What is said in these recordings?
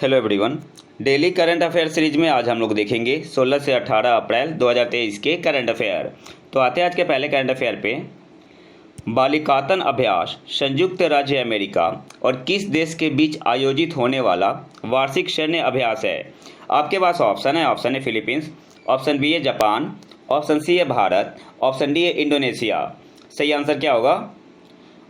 Hello everyone. Daily current affair series में आज हम लोग देखेंगे 16 से 18 अप्रैल 2023 के करंट अफेयर। तो आते हैं आज के पहले करंट अफेयर पे। बालिकातन अभ्यास संयुक्त राज्य अमेरिका और किस देश के बीच आयोजित होने वाला वार्षिक सैन्य अभ्यास है? आपके पास ऑप्शन है फिलीपींस, ऑप्शन बी है जापान, ऑप्शन सी है भारत, ऑप्शन डी है इंडोनेशिया। सही आंसर क्या होगा?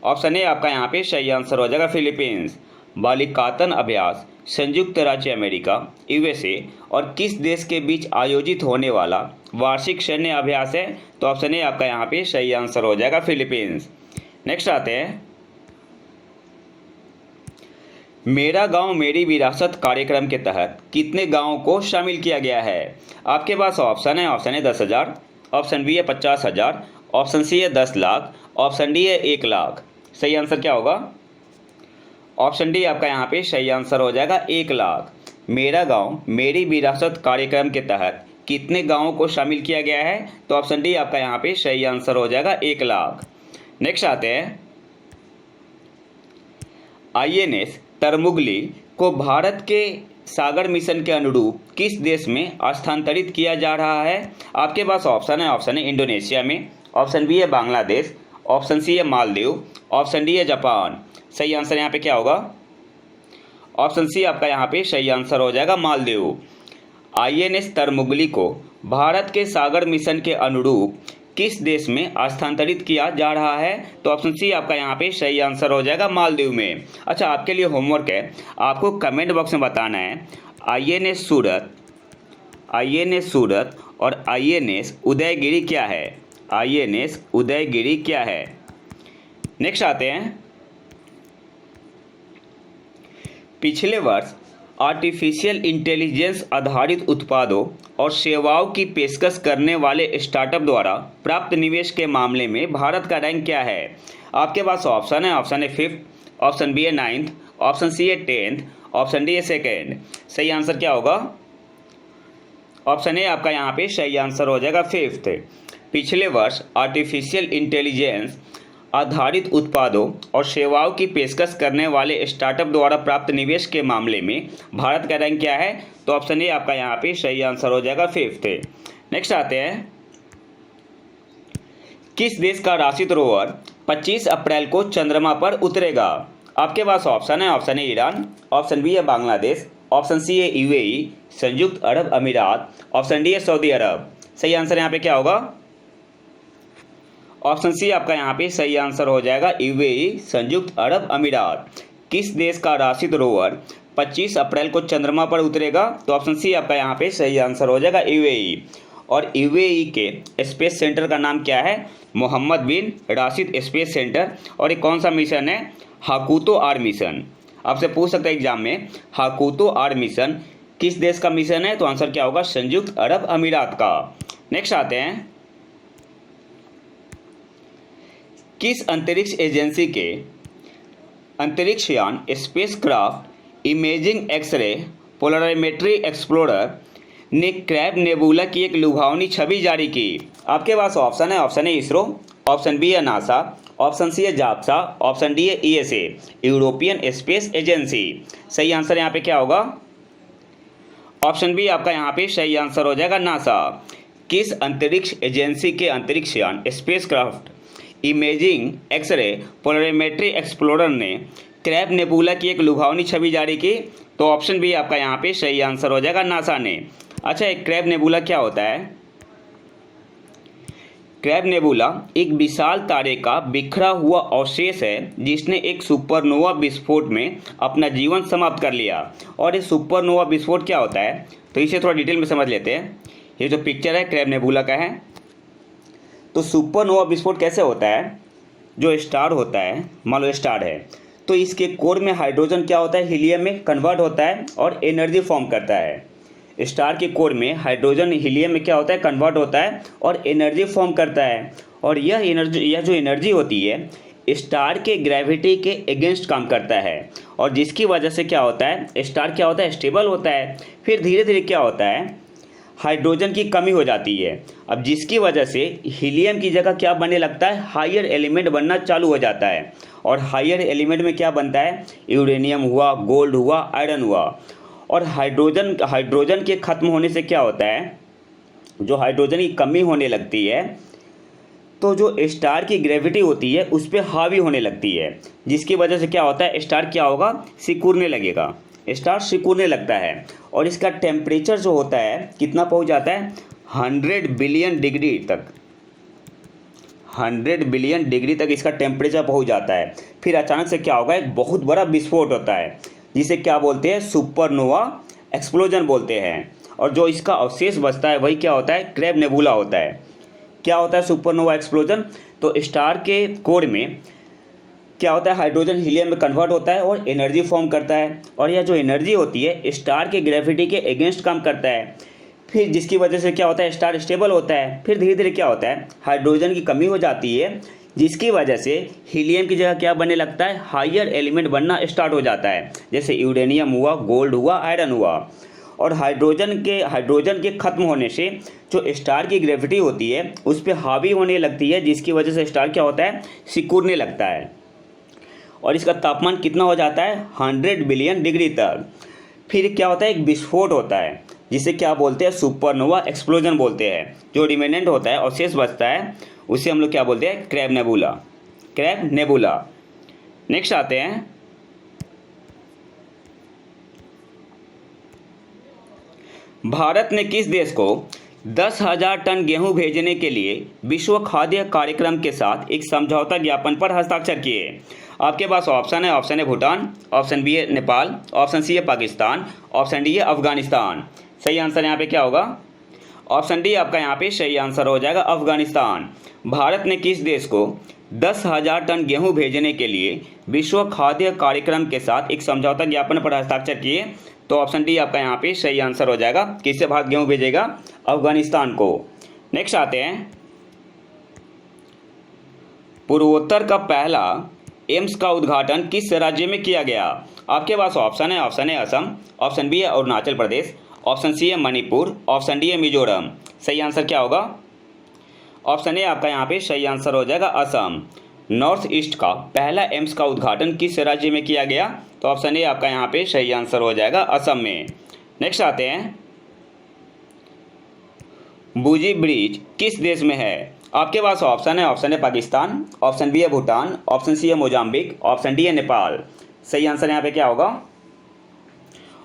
ऑप्शन ए आपका यहाँ पे सही आंसर हो जाएगा फिलीपींस। बालिकातन अभ्यास संयुक्त राज्य अमेरिका यूएसए और किस देश के बीच आयोजित होने वाला वार्षिक सैन्य अभ्यास है? तो ऑप्शन ए आपका यहाँ पे सही आंसर हो जाएगा फिलीपींस। नेक्स्ट आते हैं, मेरा गांव मेरी विरासत कार्यक्रम के तहत कितने गांवों को शामिल किया गया है? आपके पास ऑप्शन है 10,000, ऑप्शन बी है 50,000, ऑप्शन सी है 10 लाख, ऑप्शन डी है 1 लाख। सही आंसर क्या होगा? ऑप्शन डी आपका यहाँ पे सही आंसर हो जाएगा 1 लाख। मेरा गांव मेरी विरासत कार्यक्रम के तहत कितने गांवों को शामिल किया गया है? तो ऑप्शन डी आपका यहाँ पे सही आंसर हो जाएगा 1 लाख। नेक्स्ट आते हैं, आईएनएस तरमुगली को भारत के सागर मिशन के अनुरूप किस देश में स्थानांतरित किया जा रहा है? आपके पास ऑप्शन है इंडोनेशिया में, ऑप्शन बी है बांग्लादेश, ऑप्शन सी है मालदीव, ऑप्शन डी है जापान। सही आंसर यहाँ पे क्या होगा? ऑप्शन सी आपका यहाँ पे सही आंसर हो जाएगा मालदीव। आईएनएस तरमुगली को भारत के सागर मिशन के अनुरूप किस देश में स्थानांतरित किया जा रहा है? तो ऑप्शन सी आपका यहाँ पे सही आंसर हो जाएगा मालदीव में। अच्छा, आपके लिए होमवर्क है, आपको कमेंट बॉक्स में बताना है आईएनएस सूरत और आईएनएस उदयगिरी क्या है? आईएनएस उदयगिरी क्या है? नेक्स्ट आते हैं, पिछले वर्ष आर्टिफिशियल इंटेलिजेंस आधारित उत्पादों और सेवाओं की पेशकश करने वाले स्टार्टअप द्वारा प्राप्त निवेश के मामले में भारत का रैंक क्या है? आपके पास ऑप्शन है 5th, ऑप्शन बी है 9th, ऑप्शन सी है 10th, ऑप्शन डी है 2nd। सही आंसर क्या होगा? ऑप्शन ए आपका यहाँ पे सही आंसर हो जाएगा 5th। पिछले वर्ष आर्टिफिशियल इंटेलिजेंस आधारित उत्पादों और सेवाओं की पेशकश करने वाले स्टार्टअप द्वारा प्राप्त निवेश के मामले में भारत का रैंक क्या है? तो ऑप्शन ए आपका यहाँ पे सही आंसर हो जाएगा 5th। नेक्स्ट आते हैं, किस देश का राशिद रोवर 25 अप्रैल को चंद्रमा पर उतरेगा? आपके पास ऑप्शन है ईरान, ऑप्शन बी है बांग्लादेश, ऑप्शन सी है यूएई संयुक्त अरब अमीरात, ऑप्शन डी है सऊदी अरब। सही आंसर यहाँ पे क्या होगा? ऑप्शन सी आपका यहाँ पे सही आंसर हो जाएगा यूएई संयुक्त अरब अमीरात। किस देश का राशिद रोवर 25 अप्रैल को चंद्रमा पर उतरेगा? तो ऑप्शन सी आपका यहाँ पे सही आंसर हो जाएगा यूएई। और यूएई के स्पेस सेंटर का नाम क्या है? मोहम्मद बिन राशिद स्पेस सेंटर। और ये कौन सा मिशन है? हाकुतो आर मिशन। आपसे पूछ सकता है एग्जाम में, हाकुतो आर मिशन किस देश का मिशन है? तो आंसर क्या होगा? संयुक्त अरब अमीरात का। नेक्स्ट आते हैं, किस अंतरिक्ष एजेंसी के अंतरिक्ष यान स्पेसक्राफ्ट इमेजिंग एक्सरे पोलराइमेट्री एक्सप्लोरर ने क्रैब नेबुला की एक लुभावनी छवि जारी की? आपके पास ऑप्शन है इसरो, ऑप्शन बी है नासा, ऑप्शन सी है जाप्सा, ऑप्शन डी है ईएसए यूरोपियन स्पेस एजेंसी। सही आंसर यहाँ पे क्या होगा? ऑप्शन बी आपका यहाँ पे सही आंसर हो जाएगा नासा। किस अंतरिक्ष एजेंसी के अंतरिक्ष यान स्पेसक्राफ्ट इमेजिंग एक्सरे पोलराइमेट्री एक्सप्लोरर ने क्रैब नेबुला की एक लुभावनी छवि जारी की? तो ऑप्शन बी आपका यहाँ पे सही आंसर हो जाएगा नासा ने। अच्छा, एक क्रैब नेबुला क्या होता है? क्रैब नेबुला एक विशाल तारे का बिखरा हुआ अवशेष है जिसने एक सुपरनोवा विस्फोट में अपना जीवन समाप्त कर लिया। और ये सुपरनोवा विस्फोट क्या होता है, तो इसे थोड़ा डिटेल में समझ लेते हैं। ये जो पिक्चर है क्रैब नेबुला का है। तो सुपरनोवा विस्फोट कैसे होता है? जो स्टार होता है, मान लो स्टार है, तो इसके कोर में हाइड्रोजन क्या होता है? हीलियम में कन्वर्ट होता है और एनर्जी फॉर्म करता है। स्टार के कोर में हाइड्रोजन हीलियम में क्या होता है? कन्वर्ट होता है और एनर्जी फॉर्म करता है। और यह जो एनर्जी होती है स्टार के ग्रेविटी के अगेंस्ट काम करता है। और जिसकी वजह से क्या होता है? स्टार क्या होता है? स्टेबल होता है। फिर धीरे धीरे क्या होता है? हाइड्रोजन की कमी हो जाती है। अब जिसकी वजह से हीलियम की जगह क्या बनने लगता है? हायर एलिमेंट बनना चालू हो जाता है। और हायर एलिमेंट में क्या बनता है? यूरेनियम हुआ, गोल्ड हुआ, आयरन हुआ। और हाइड्रोजन के खत्म होने से क्या होता है, जो हाइड्रोजन की कमी होने लगती है तो जो स्टार की ग्रेविटी होती है उस पर हावी होने लगती है, जिसकी वजह से क्या होता है, स्टार क्या होगा, सिकुड़ने लगेगा, स्टार सिकुड़ने लगता है। और इसका टेम्परेचर जो होता है कितना पहुंच जाता है, 100 बिलियन डिग्री तक, 100 बिलियन डिग्री तक इसका टेम्परेचर पहुंच जाता है। फिर अचानक से क्या होगा, एक बहुत बड़ा विस्फोट होता है जिसे क्या बोलते हैं, सुपरनोवा एक्सप्लोजन बोलते हैं। और जो इसका अवशेष बचता है वही क्या होता है, क्रेब नेबुला होता है। क्या होता है सुपरनोवा एक्सप्लोजन, तो स्टार के कोर में क्या होता है, हाइड्रोजन हीलियम में कन्वर्ट होता है और एनर्जी फॉर्म करता है। और यह जो एनर्जी होती है स्टार के ग्रेविटी के अगेंस्ट काम करता है, फिर जिसकी वजह से क्या होता है, स्टार स्टेबल होता है। फिर धीरे धीरे क्या होता है, हाइड्रोजन की कमी हो जाती है, जिसकी वजह से हीलियम की जगह क्या बनने लगता है, हायर एलिमेंट बनना स्टार्ट हो जाता है, जैसे यूरेनियम हुआ, गोल्ड हुआ, आयरन हुआ। और हाइड्रोजन के खत्म होने से जो स्टार की ग्रेविटी होती है उस पर हावी होने लगती है, जिसकी वजह से स्टार क्या होता है, सिकुड़ने लगता है। और इसका तापमान कितना हो जाता है, 100 बिलियन डिग्री तक। फिर क्या होता है, एक विस्फोट होता है जिसे क्या बोलते हैं, सुपरनोवा एक्सप्लोजन बोलते हैं। जो रिमेनेंट होता है, अवशेष बचता है, उसे हम लोग क्या बोलते हैं, क्रेब नेबुला। नेक्स्ट आते हैं, भारत ने किस देश को 10,000 टन गेहूं भेजने के लिए विश्व खाद्य कार्यक्रम के साथ एक समझौता ज्ञापन पर हस्ताक्षर किए। आपके पास ऑप्शन है भूटान, ऑप्शन बी है नेपाल, ऑप्शन सी है पाकिस्तान, ऑप्शन डी है अफगानिस्तान। सही आंसर यहाँ पे क्या होगा, ऑप्शन डी आपका यहाँ पे सही आंसर हो जाएगा, अफगानिस्तान। भारत ने किस देश को 10,000 टन गेहूं भेजने के लिए विश्व खाद्य कार्यक्रम के साथ एक समझौता ज्ञापन पर हस्ताक्षर किए, तो ऑप्शन डी आपका यहाँ पे सही आंसर हो जाएगा। किससे भारत गेहूं भेजेगा, अफगानिस्तान को। नेक्स्ट आते हैं, पूर्वोत्तर का पहला एम्स का उद्घाटन किस राज्य में किया गया। आपके पास ऑप्शन है असम, ऑप्शन बी है अरुणाचल प्रदेश, ऑप्शन सी है मणिपुर, ऑप्शन डी है मिजोरम। सही आंसर क्या होगा, ऑप्शन ए आपका यहाँ पे सही आंसर हो जाएगा, असम। नॉर्थ ईस्ट का पहला एम्स का उद्घाटन किस राज्य में किया गया, तो ऑप्शन ए आपका यहाँ पे सही आंसर हो जाएगा, असम में। नेक्स्ट आते हैं, बुजी ब्रिज किस देश में है। आपके पास ऑप्शन है पाकिस्तान, ऑप्शन बी है भूटान, ऑप्शन सी है मोजाम्बिक, ऑप्शन डी है नेपाल। सही आंसर यहाँ पे क्या होगा,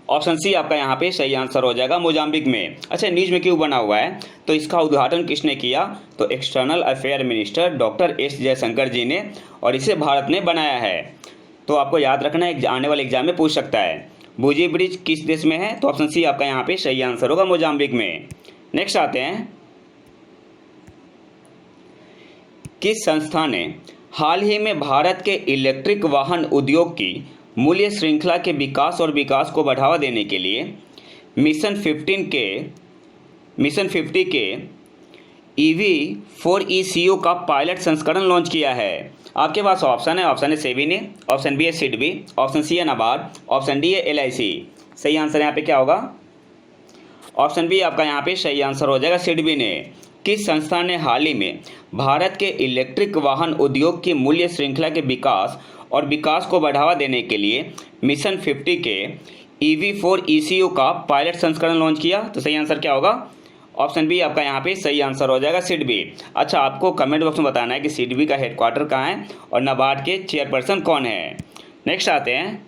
ऑप्शन सी आपका यहाँ पे सही आंसर हो जाएगा, मोजाम्बिक में। अच्छा, नीच में क्यों बना हुआ है, तो इसका उद्घाटन किसने किया, तो external affair minister doctor S Jaishankar ji ने, और इसे भारत ने बनाया है। तो आपको याद रखना है, आने वाले एग्जाम में पूछ सकता है। बुजी ब्रिज किस देश में है, तो ऑप्शन सी आपका यहाँ पे सही आंसर होगा, मोजाम्बिक में। नेक्स्ट आते हैं, किस संस्था ने हाल ही में भारत के इलेक्ट्रिक वाहन उद्योग की मूल्य श्रृंखला के विकास को बढ़ावा देने के लिए मिशन 50 के EV4eCO का पायलट संस्करण लॉन्च किया है। आपके पास ऑप्शन है सेबी ने, ऑप्शन बी है सिडबी, ऑप्शन सी है नाबार्ड, ऑप्शन डी है LIC। सही आंसर यहाँ पे क्या होगा, ऑप्शन बी आपका यहाँ पे सही आंसर हो जाएगा, सिडबी ने। किस संस्था ने हाल ही में भारत के इलेक्ट्रिक वाहन उद्योग की मूल्य श्रृंखला के विकास को बढ़ावा देने के लिए मिशन 50 के EV4eCO का पायलट संस्करण लॉन्च किया, तो सही आंसर क्या होगा, ऑप्शन बी आपका यहाँ पे सही आंसर हो जाएगा, सिडबी। अच्छा, आपको कमेंट बॉक्स में बताना है कि सिडबी का हेडक्वार्टर कहाँ है और नाबार्ड के चेयरपर्सन कौन है। नेक्स्ट आते हैं,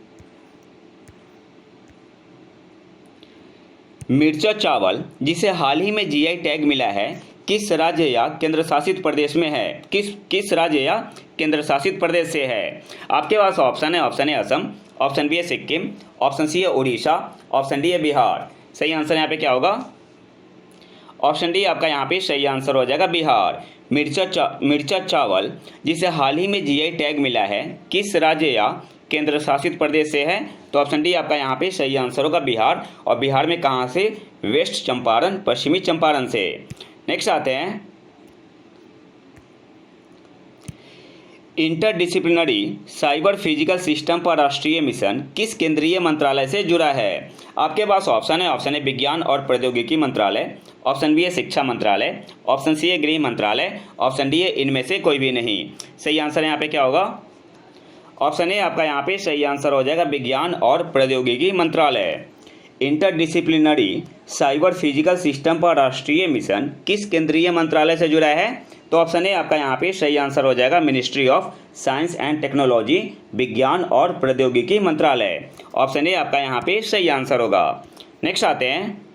मिर्चा चावल जिसे हाल ही में GI टैग मिला है किस राज्य या केंद्र शासित प्रदेश में है, किस राज्य या केंद्र शासित प्रदेश से है। आपके पास ऑप्शन है असम, ऑप्शन बी है सिक्किम, ऑप्शन सी है उड़ीसा, ऑप्शन डी है बिहार। सही आंसर यहाँ पे क्या होगा, ऑप्शन डी आपका यहाँ पे सही आंसर हो जाएगा, बिहार। मिर्चा चावल जिसे हाल ही में GI टैग मिला है किस राज्य या केंद्र शासित प्रदेश से है, तो ऑप्शन डी आपका यहाँ पे सही आंसर होगा, बिहार। और बिहार में कहाँ से, वेस्ट चंपारण, पश्चिमी चंपारण से। नेक्स्ट आते हैं, इंटरडिसिप्लिनरी साइबर फिजिकल सिस्टम पर राष्ट्रीय मिशन किस केंद्रीय मंत्रालय से जुड़ा है। आपके पास ऑप्शन है विज्ञान और प्रौद्योगिकी मंत्रालय, ऑप्शन बी है शिक्षा मंत्रालय, ऑप्शन सी है गृह मंत्रालय, ऑप्शन डी है इनमें से कोई भी नहीं। सही आंसर यहाँ पे क्या होगा, ऑप्शन ए आपका यहाँ पे सही आंसर हो जाएगा, विज्ञान और प्रौद्योगिकी मंत्रालय। इंटरडिसिप्लिनरी साइबर फिजिकल सिस्टम पर राष्ट्रीय मिशन किस केंद्रीय मंत्रालय से जुड़ा है? तो ऑप्शन ए आपका यहाँ पे सही आंसर हो जाएगा ministry of science and technology, विज्ञान और प्रौद्योगिकी मंत्रालय। ऑप्शन ए आपका यहाँ पे सही आंसर होगा। नेक्स्ट आते हैं,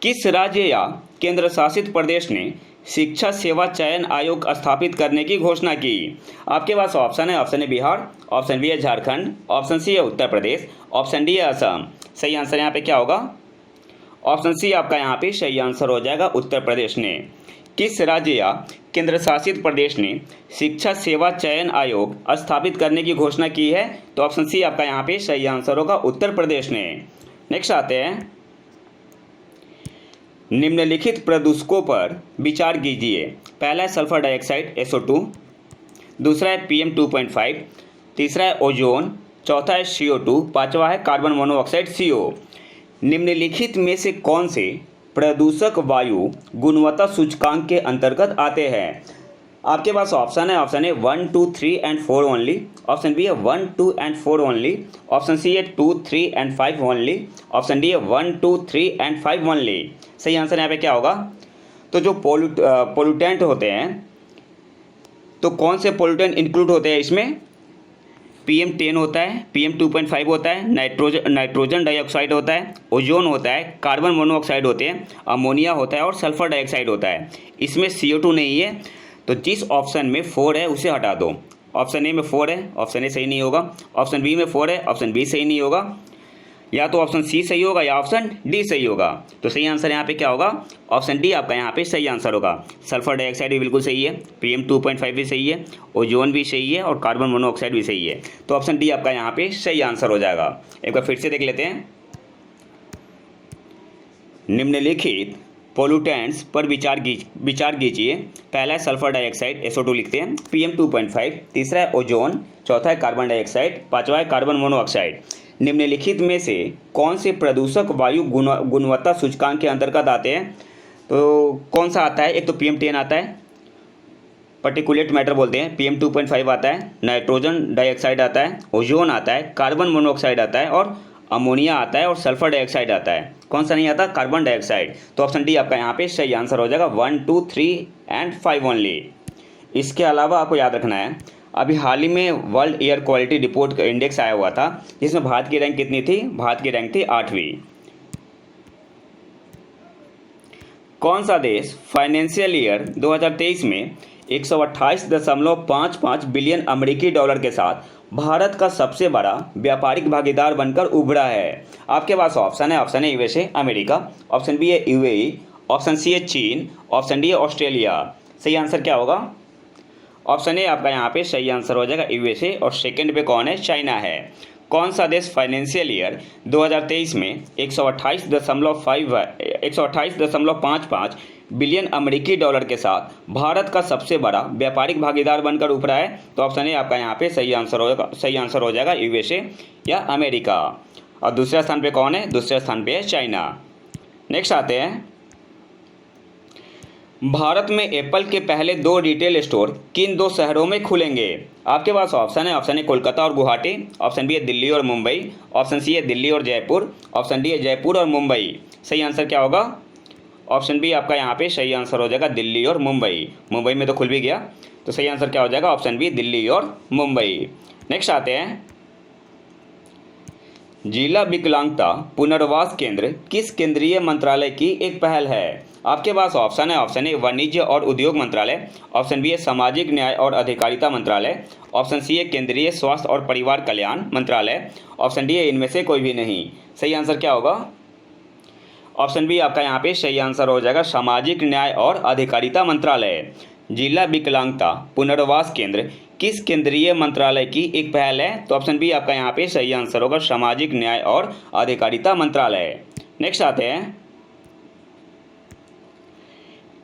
किस राज्य या केंद्र शासित प्रदेश ने शिक्षा सेवा चयन आयोग स्थापित करने की घोषणा की? आपके पास ऑप्शन है, option A Bihar, option B है झारखंड, ऑप्शन सी है उत्तर प्रदेश, ऑप्शन डी है असम। सही आंसर यहाँ पे क्या होगा? ऑप्शन सी आपका यहाँ पे सही आंसर हो जाएगा उत्तर प्रदेश ने। किस राज्य या केंद्र शासित प्रदेश ने शिक्षा सेवा चयन आयोग स्थापित करने की घोषणा की है? तो ऑप्शन सी आपका यहाँ पे सही आंसर होगा उत्तर प्रदेश ने। नेक्स्ट आते हैं, निम्नलिखित प्रदूषकों पर विचार कीजिए। पहला है सल्फर डाइऑक्साइड SO2, दूसरा है PM 2.5, तीसरा है ओजोन, चौथा है CO2, पांचवा है कार्बन मोनोऑक्साइड CO। निम्नलिखित में से कौन से प्रदूषक वायु गुणवत्ता सूचकांक के अंतर्गत आते हैं? आपके पास ऑप्शन है, option A 1, 2, 3 and 4 only, option B है 1, 2 एंड 4 ओनली, ऑप्शन सी है 2, 3 एंड 5 ओनली, ऑप्शन डी है 1, 2, 3 एंड 5 ओनली। सही आंसर यहाँ पे क्या होगा? तो जो पोल्यूटेंट होते हैं, तो कौन से पोल्यूटेंट इंक्लूड होते हैं इसमें? PM 10 होता है, PM 2.5 होता है, नाइट्रोजन डाइऑक्साइड होता है, ओजोन होता है, कार्बन मोनोऑक्साइड होते हैं, अमोनिया होता है और सल्फर डाइऑक्साइड होता है। इसमें CO2 नहीं है, तो जिस ऑप्शन में 4 है उसे हटा दो। ऑप्शन ए में 4 है, ऑप्शन ए सही नहीं होगा, ऑप्शन बी में 4 है, ऑप्शन बी सही नहीं होगा, या तो ऑप्शन सी सही होगा या ऑप्शन डी सही होगा। तो सही आंसर यहाँ पे क्या होगा? ऑप्शन डी आपका यहाँ पे सही आंसर होगा। सल्फर डाइऑक्साइड भी बिल्कुल सही है, PM 2.5 भी सही है, ओजोन भी सही है और कार्बन मोनोऑक्साइड भी सही है। तो ऑप्शन डी आपका यहाँ पे सही आंसर हो जाएगा। एक बार फिर से देख लेते हैं, निम्नलिखित पोल्यूटेंट्स पर विचार कीजिए। पहला है सल्फर डाइऑक्साइड SO2 लिखते हैं, PM 2.5, तीसरा है ओजोन, चौथा है कार्बन डाइऑक्साइड, पांचवा है कार्बन मोनोऑक्साइड। निम्नलिखित में से कौन से प्रदूषक वायु गुणवत्ता सूचकांक के अंतर्गत आते हैं? तो कौन सा आता है? एक तो PM 10 आता है, पर्टिकुलेट मैटर बोलते हैं, PM 2.5 आता है, नाइट्रोजन डाइऑक्साइड आता है, ओजोन आता है, कार्बन मोनोऑक्साइड आता है और अमोनिया आता है और सल्फर डाइऑक्साइड आता है। कौन सा नहीं आता? Carbon dioxide. तो ऑप्शन डी आपका यहाँ पे सही आंसर हो जाएगा, 1, 2, 3 एंड 5 ओनली। इसके अलावा आपको याद रखना है, अभी हाल ही में वर्ल्ड एयर क्वालिटी रिपोर्ट का इंडेक्स आया हुआ था, जिसमें भारत की रैंक कितनी थी? भारत की रैंक थी 8वीं। कौन सा देश फाइनेंशियल ईयर 2023 में 128.55 बिलियन अमेरिकी डॉलर के साथ भारत का सबसे बड़ा व्यापारिक भागीदार बनकर उभरा है? आपके पास ऑप्शन है, option A USA America, option B है UAE, ऑप्शन सी है चीन, ऑप्शन डी है ऑस्ट्रेलिया। सही आंसर क्या होगा? ऑप्शन ए आपका यहाँ पे सही आंसर हो जाएगा USA और सेकंड पे कौन है? चाइना है। कौन सा देश फाइनेंशियल ईयर 2023 में 128.55 बिलियन अमेरिकी डॉलर के साथ भारत का सबसे बड़ा व्यापारिक भागीदार बनकर उभरा है? तो ऑप्शन ए आपका यहाँ पे सही आंसर हो जाएगा USA या अमेरिका। और दूसरे स्थान पे कौन है? दूसरे स्थान पे है चाइना। नेक्स्ट आते हैं, भारत में एप्पल के पहले 2 रिटेल स्टोर किन 2 शहरों में खुलेंगे? आपके पास ऑप्शन है, ऑप्शन ए कोलकाता और गुवाहाटी, ऑप्शन बी है दिल्ली और मुंबई, ऑप्शन सी है दिल्ली और जयपुर, ऑप्शन डी है जयपुर और मुंबई। सही आंसर क्या होगा? ऑप्शन बी आपका यहाँ पे सही आंसर हो जाएगा दिल्ली और मुंबई। मुंबई में तो खुल भी गया, तो सही आंसर क्या हो जाएगा? ऑप्शन बी दिल्ली और मुंबई। नेक्स्ट आते हैं, जिला विकलांगता पुनर्वास केंद्र किस केंद्रीय मंत्रालय की एक पहल है? आपके पास ऑप्शन है, ऑप्शन ए वाणिज्य और उद्योग मंत्रालय, ऑप्शन बी है सामाजिक न्याय और अधिकारिता मंत्रालय, ऑप्शन सी है केंद्रीय स्वास्थ्य और परिवार कल्याण मंत्रालय, ऑप्शन डी है इनमें से कोई भी नहीं। सही आंसर क्या होगा? ऑप्शन बी आपका यहाँ पे सही आंसर हो जाएगा सामाजिक न्याय और अधिकारिता मंत्रालय। जिला विकलांगता पुनर्वास केंद्र किस केंद्रीय मंत्रालय की एक पहल है? तो ऑप्शन बी आपका यहाँ पे सही आंसर होगा सामाजिक न्याय और अधिकारिता मंत्रालय। नेक्स्ट आते हैं,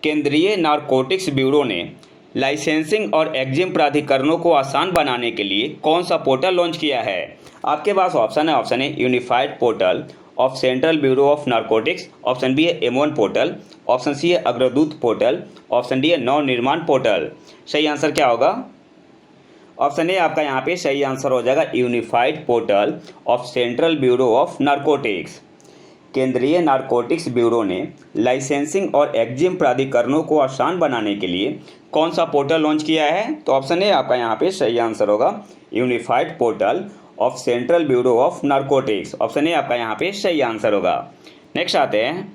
केंद्रीय नारकोटिक्स ब्यूरो ने लाइसेंसिंग और एग्जिम प्राधिकरणों को आसान बनाने के लिए कौन सा पोर्टल लॉन्च किया है? आपके पास ऑप्शन है, option A unified portal of central bureau of narcotics, option B है M1 पोर्टल, ऑप्शन सी है अग्रदूत पोर्टल, ऑप्शन डी है नव निर्माण पोर्टल। सही आंसर क्या होगा? ऑप्शन ए आपका यहाँ पे सही आंसर हो जाएगा unified portal of central bureau of narcotics. केंद्रीय नारकोटिक्स ब्यूरो ने लाइसेंसिंग और एग्जिम प्राधिकरणों को आसान बनाने के लिए कौन सा पोर्टल लॉन्च किया है? तो ऑप्शन ए आपका यहाँ पे सही आंसर होगा unified portal of central bureau of narcotics. Option A आपका यहाँ पे सही आंसर होगा। नेक्स्ट आते हैं,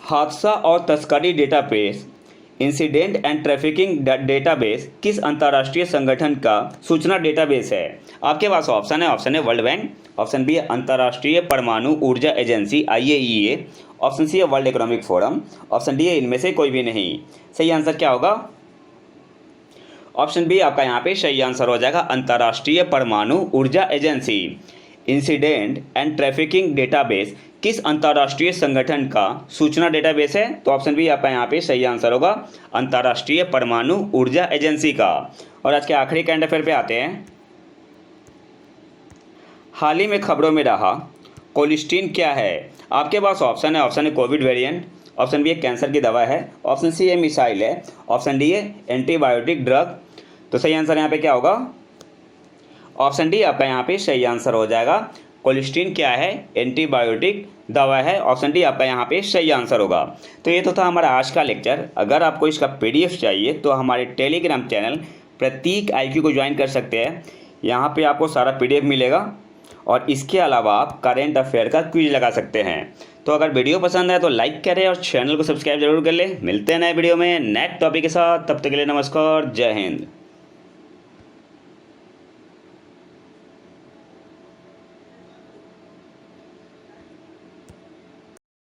हादसा और तस्करी database incident and trafficking database किस अंतर्राष्ट्रीय संगठन का सूचना डेटाबेस है? आपके पास ऑप्शन है वर्ल्ड बैंक, ऑप्शन बी है अंतर्राष्ट्रीय परमाणु ऊर्जा एजेंसी IAEA, ऑप्शन सी है world economic forum, option D है इनमें से कोई भी नहीं। सही आंसर क्या होगा? ऑप्शन बी आपका यहाँ पे सही आंसर हो जाएगा अंतर्राष्ट्रीय परमाणु ऊर्जा agency. Incident and trafficking database किस अंतर्राष्ट्रीय संगठन का सूचना डेटाबेस है? तो ऑप्शन बी आपका यहाँ पे सही आंसर होगा अंतर्राष्ट्रीय परमाणु ऊर्जा एजेंसी का। और आज के आखिरी करंट अफेयर पे आते हैं, हाल ही में खबरों में रहा कोलिस्टीन क्या है? आपके पास ऑप्शन है कोविड वेरिएंट, ऑप्शन बी है कैंसर की दवा है, ऑप्शन सी है मिसाइल है, ऑप्शन डी है एंटीबायोटिक ड्रग। तो सही आंसर यहाँ पे क्या होगा? ऑप्शन डी आपका यहाँ पे सही आंसर हो जाएगा कोलिस्टीन क्या है? एंटीबायोटिक दवा है। ऑप्शन डी आपका यहाँ पे सही आंसर होगा। तो ये तो था हमारा आज का लेक्चर। अगर आपको इसका PDF चाहिए तो हमारे टेलीग्राम चैनल प्रतीक IQ को ज्वाइन कर सकते हैं। यहाँ पे आपको सारा PDF मिलेगा और इसके अलावा आप करेंट अफेयर का क्विज लगा सकते हैं। तो अगर वीडियो पसंद है तो लाइक करें और चैनल को सब्सक्राइब जरूर कर लें। मिलते हैं नए वीडियो में नेक्स्ट टॉपिक के साथ, तब तक के लिए नमस्कार, जय हिंद।